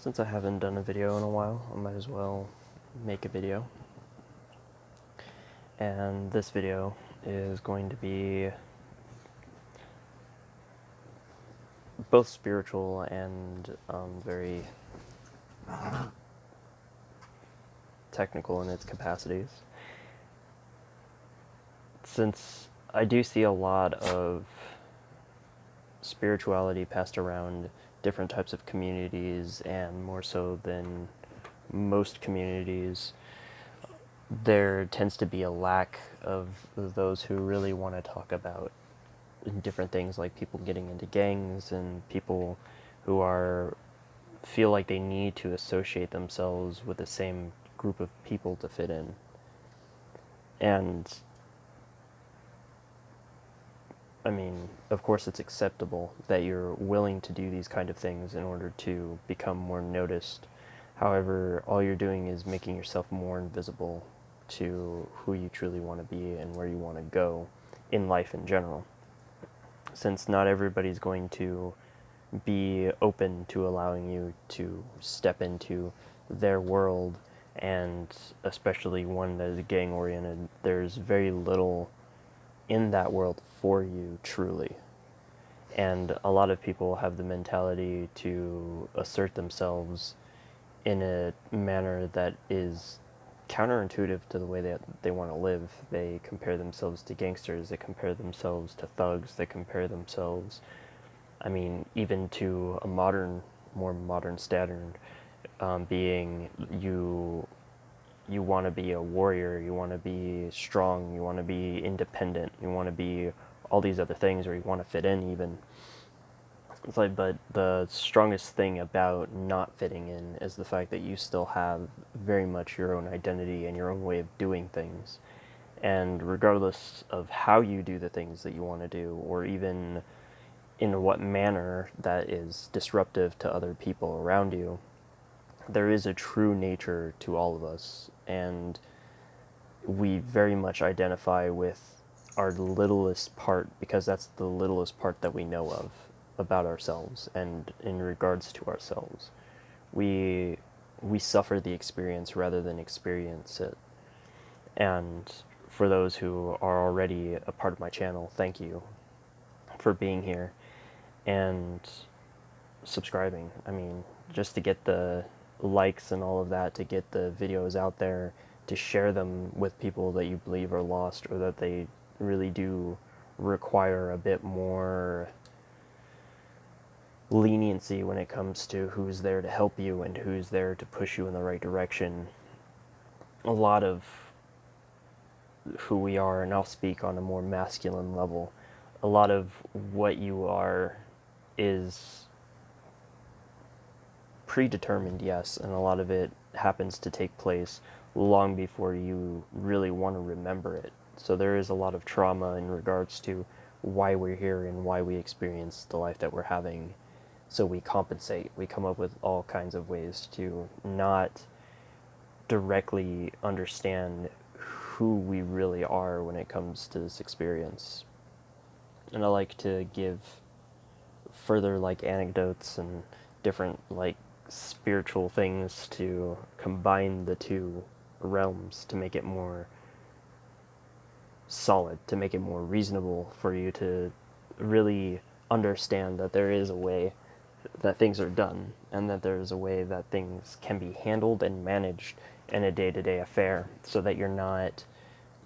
Since I haven't done a video in a while, I might as well make a video. And this video is going to be both spiritual and very technical in its capacities. Since I do see a lot of spirituality passed around different types of communities, and more so than most communities, there tends to be a lack of those who really want to talk about different things, like people getting into gangs and people who feel like they need to associate themselves with the same group of people to fit in. And I mean, of course it's acceptable that you're willing to do these kind of things in order to become more noticed. However, all you're doing is making yourself more invisible to who you truly want to be and where you want to go in life in general. Since not everybody's going to be open to allowing you to step into their world, and especially one that is gang oriented, there's very little in that world for you truly. And a lot of people have the mentality to assert themselves in a manner that is counterintuitive to the way that they want to live. They compare themselves to gangsters, they compare themselves to thugs, they compare themselves, I mean, even to a more modern standard, being you want to be a warrior, you want to be strong, you want to be independent, you want to be all these other things, or you want to fit in even. It's like, but the strongest thing about not fitting in is the fact that you still have very much your own identity and your own way of doing things. And regardless of how you do the things that you want to do, or even in what manner that is disruptive to other people around you, there is a true nature to all of us, and we very much identify with our littlest part, because that's the littlest part that we know of about ourselves and in regards to ourselves. We suffer the experience rather than experience it. And for those who are already a part of my channel, thank you for being here and subscribing. I mean, just to get the likes and all of that, to get the videos out there, to share them with people that you believe are lost, or that they really do require a bit more leniency when it comes to who's there to help you and who's there to push you in the right direction. A lot of who we are, and I'll speak on a more masculine level, a lot of what you are is predetermined, yes, and a lot of it happens to take place long before you really want to remember it. So there is a lot of trauma in regards to why we're here and why we experience the life that we're having. So we compensate. We come up with all kinds of ways to not directly understand who we really are when it comes to this experience. And I like to give further like anecdotes and different like spiritual things to combine the two realms to make it more solid, to make it more reasonable for you to really understand that there is a way that things are done, and that there is a way that things can be handled and managed in a day-to-day affair, so that you're not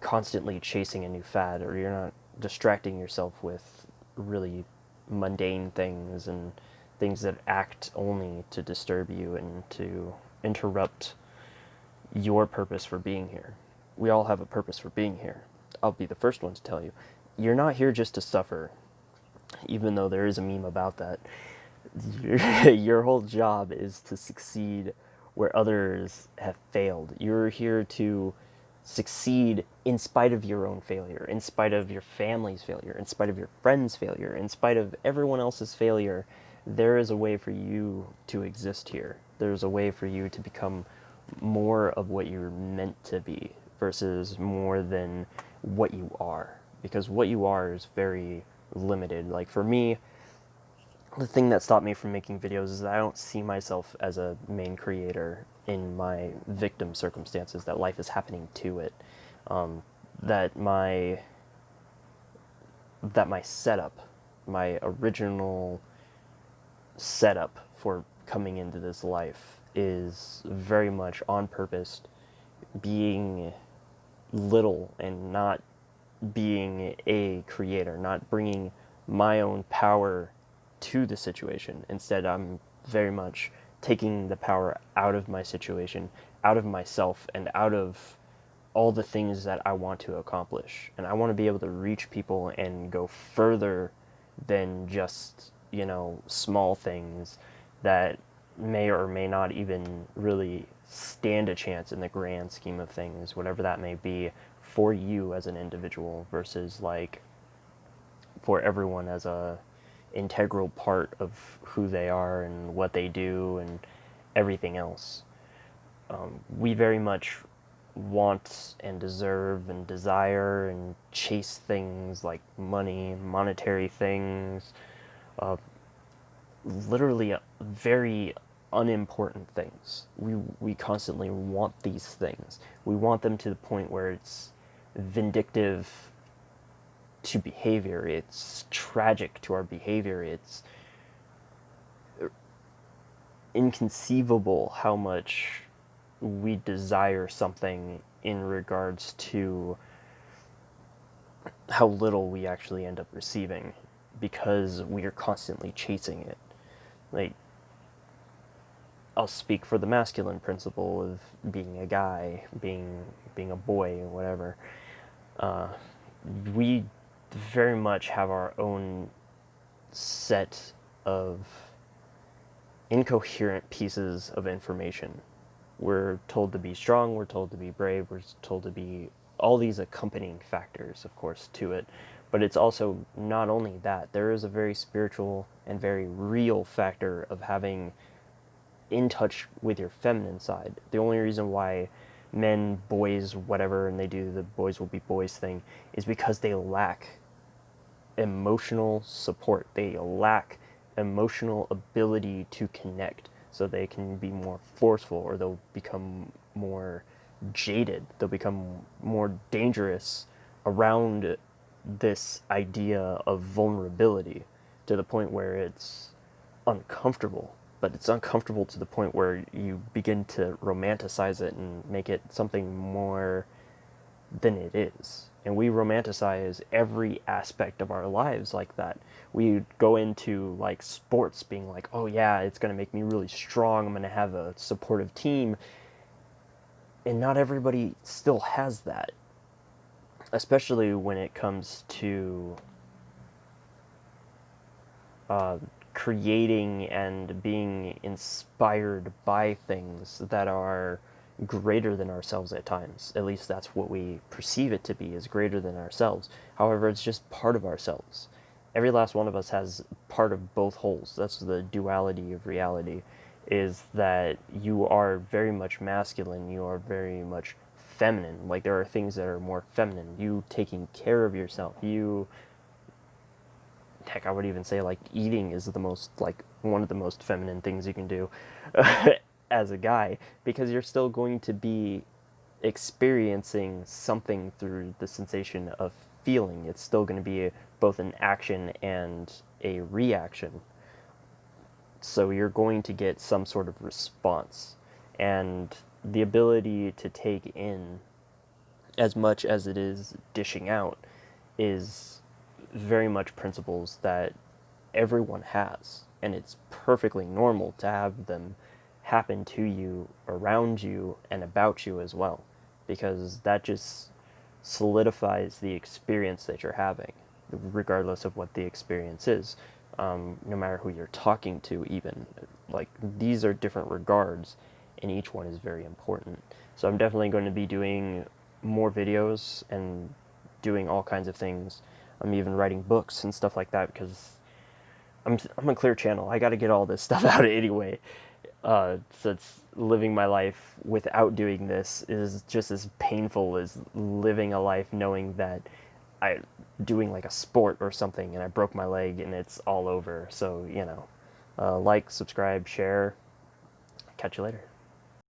constantly chasing a new fad, or you're not distracting yourself with really mundane things and things that act only to disturb you and to interrupt your purpose for being here. We all have a purpose for being here. I'll be the first one to tell you, you're not here just to suffer, even though there is a meme about that. Your whole job is to succeed where others have failed. You're here to succeed in spite of your own failure, in spite of your family's failure, in spite of your friends' failure, in spite of everyone else's failure. There is a way for you to exist here. There's a way for you to become more of what you're meant to be versus more than what you are. Because what you are is very limited. Like for me, the thing that stopped me from making videos is that I don't see myself as a main creator in my victim circumstances, that life is happening to it. Um, that my setup, my original setup for coming into this life is very much on purpose, being little and not being a creator, not bringing my own power to the situation. Instead, I'm very much taking the power out of my situation, out of myself, and out of all the things that I want to accomplish. And I want to be able to reach people and go further than just, small things that may or may not even really stand a chance in the grand scheme of things, whatever that may be for you as an individual versus like for everyone as a integral part of who they are and what they do and everything else. We very much want and deserve and desire and chase things like money, monetary things, uh, literally very unimportant things. We constantly want these things. We want them to the point where it's vindictive to behavior. It's tragic to our behavior. It's inconceivable how much we desire something in regards to how little we actually end up receiving because we are constantly chasing it. Like, I'll speak for the masculine principle of being a guy, being a boy, or whatever. Uh, we very much have our own set of incoherent pieces of information. We're told to be strong, we're told to be brave, we're told to be all these accompanying factors, of course, to it. But it's also not only that, there is a very spiritual and very real factor of having in touch with your feminine side. The only reason why men, boys, whatever, and they do the boys will be boys thing is because they lack emotional support. They lack emotional ability to connect, so they can be more forceful, or they'll become more jaded. They'll become more dangerous around this idea of vulnerability to the point where it's uncomfortable. But it's uncomfortable to the point where you begin to romanticize it and make it something more than it is. And we romanticize every aspect of our lives like that. We go into like sports being like, oh yeah, it's going to make me really strong. I'm going to have a supportive team. And not everybody still has that, especially when it comes to creating and being inspired by things that are greater than ourselves at times. At least that's what we perceive it to be, is greater than ourselves. However, it's just part of ourselves. Every last one of us has part of both wholes. That's the duality of reality, is that you are very much masculine, you are very much feminine. Like, there are things that are more feminine. You taking care of yourself, you, heck, I would even say like eating is the most, like, one of the most feminine things you can do as a guy, because you're still going to be experiencing something through the sensation of feeling. It's still going to be both an action and a reaction. So you're going to get some sort of response. And the ability to take in as much as it is dishing out is very much principles that everyone has, and it's perfectly normal to have them happen to you, around you, and about you as well, because that just solidifies the experience that you're having, regardless of what the experience is. No matter who you're talking to, even, like, these are different regards, and each one is very important. So I'm definitely going to be doing more videos and doing all kinds of things. I'm even writing books and stuff like that, because I'm a clear channel. I got to get all this stuff out anyway. So it's living my life without doing this is just as painful as living a life knowing that I doing like a sport or something and I broke my leg and it's all over. So, like, subscribe, share. Catch you later.